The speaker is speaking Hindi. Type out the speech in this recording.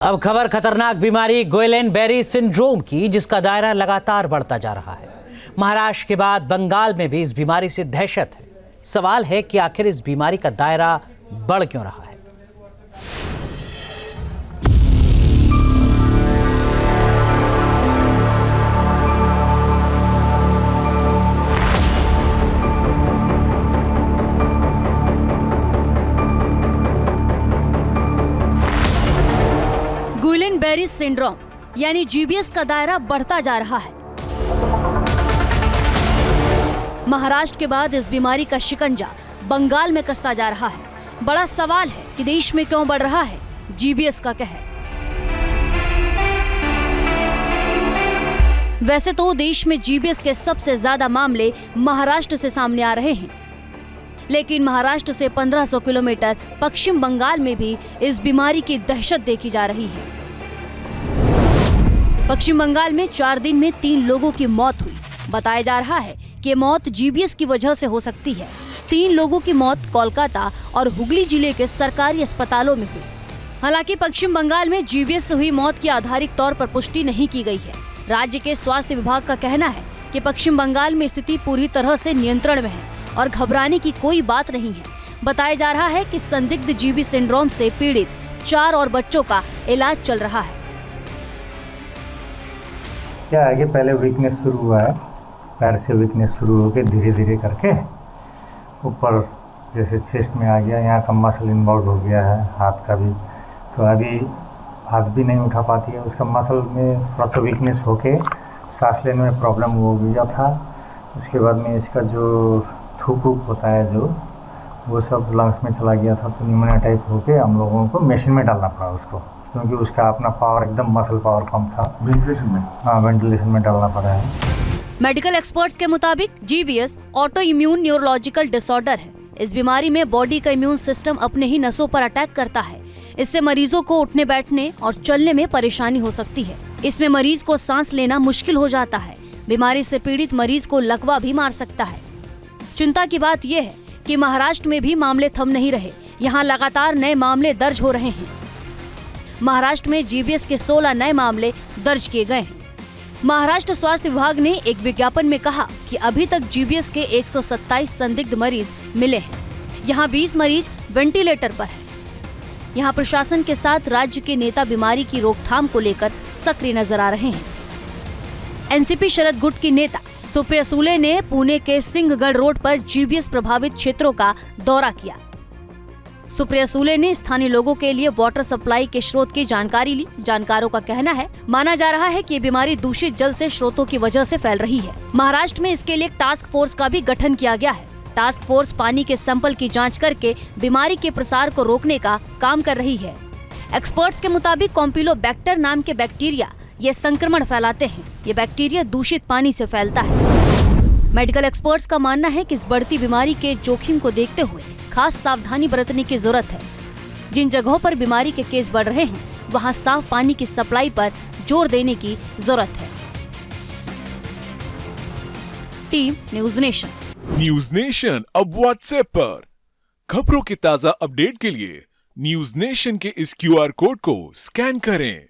अब खबर खतरनाक बीमारी गुइलेन बेरी सिंड्रोम की, जिसका दायरा लगातार बढ़ता जा रहा है। महाराष्ट्र के बाद बंगाल में भी इस बीमारी से दहशत है। सवाल है कि आखिर इस बीमारी का दायरा बढ़ क्यों रहा है। गुइलेन बेरी सिंड्रोम यानी जीबीएस का दायरा बढ़ता जा रहा है। महाराष्ट्र के बाद इस बीमारी का शिकंजा बंगाल में कसता जा रहा है। बड़ा सवाल है कि देश में क्यों बढ़ रहा है जीबीएस का कहर। वैसे तो देश में जीबीएस के सबसे ज्यादा मामले महाराष्ट्र से सामने आ रहे हैं, लेकिन महाराष्ट्र से 1500 किलोमीटर पश्चिम बंगाल में भी इस बीमारी की दहशत देखी जा रही है। पश्चिम बंगाल में 4 दिन में 3 लोगों की मौत हुई। बताया जा रहा है कि मौत जीबीएस की वजह से हो सकती है। 3 लोगों की मौत कोलकाता और हुगली जिले के सरकारी अस्पतालों में हुई। हालांकि पश्चिम बंगाल में जीबीएस से हुई मौत की आधारिक तौर पर पुष्टि नहीं की गई है। राज्य के स्वास्थ्य विभाग का कहना है कि पश्चिम बंगाल में स्थिति पूरी तरह से नियंत्रण में है और घबराने की कोई बात नहीं है। बताया जा रहा है कि संदिग्ध जीबी सिंड्रोम से पीड़ित 4 और बच्चों का इलाज चल रहा है। क्या है कि पहले वीकनेस शुरू हुआ है, पैर से वीकनेस शुरू होकर धीरे धीरे करके ऊपर जैसे चेस्ट में आ गया, यहाँ का मसल इन्वॉल्व हो गया है, हाथ का भी। तो अभी हाथ भी नहीं उठा पाती है, उसका मसल में थोड़ा सा वीकनेस होके सांस लेने में प्रॉब्लम हो गया था। उसके बाद में इसका जो थूक होता है जो वो सब लंग्स में चला गया था, तो निमोनिया टाइप होके हम लोगों को मशीन में डालना पड़ा उसको, क्योंकि उसका अपना पावर एकदम मसल पावर कम था। वेंटिलेशन में वेंटिलेशन में डालना पड़ा है। मेडिकल एक्सपर्ट्स के मुताबिक GBS auto immune neurological disorder है। इस बीमारी में बॉडी का इम्यून सिस्टम अपने ही नसों पर अटैक करता है। इससे मरीजों को उठने बैठने और चलने में परेशानी हो सकती है। इसमें मरीज को सांस लेना मुश्किल हो जाता है। बीमारी से पीड़ित मरीज को लकवा भी मार सकता है। चिंता की बात यह है कि महाराष्ट्र में भी मामले थम नहीं रहे। यहाँ लगातार नए मामले दर्ज हो रहे हैं। महाराष्ट्र में जीबीएस के 16 नए मामले दर्ज किए गए हैं। महाराष्ट्र स्वास्थ्य विभाग ने एक विज्ञापन में कहा कि अभी तक जीबीएस के 127 संदिग्ध मरीज मिले हैं। यहाँ 20 मरीज वेंटिलेटर पर हैं। यहाँ प्रशासन के साथ राज्य के नेता बीमारी की रोकथाम को लेकर सक्रिय नजर आ रहे हैं। एनसीपी शरद गुट की नेता सुप्रिया सुले ने पुणे के सिंहगढ़ रोड पर जीबीएस प्रभावित क्षेत्रों का दौरा किया। सुप्रिया सुले ने स्थानीय लोगों के लिए वाटर सप्लाई के स्रोत की जानकारी ली। जानकारों का कहना है, माना जा रहा है कि ये बीमारी दूषित जल से स्रोतों की वजह से फैल रही है। महाराष्ट्र में इसके लिए एक टास्क फोर्स का भी गठन किया गया है। टास्क फोर्स पानी के सैंपल की जांच करके बीमारी के प्रसार को रोकने का काम कर रही है। एक्सपर्ट्स के मुताबिक कॉम्पिलोबैक्टर नाम के बैक्टीरिया ये संक्रमण फैलाते हैं। ये बैक्टीरिया दूषित पानी से फैलता है। मेडिकल एक्सपर्ट्स का मानना है कि इस बढ़ती बीमारी के जोखिम को देखते हुए खास सावधानी बरतने की जरूरत है। जिन जगहों पर बीमारी के केस बढ़ रहे हैं, वहां साफ पानी की सप्लाई पर जोर देने की जरूरत है। Team news nation. News nation अब व्हाट्सएप पर खबरों की ताजा अपडेट के लिए न्यूज नेशन के इस QR कोड को स्कैन करें।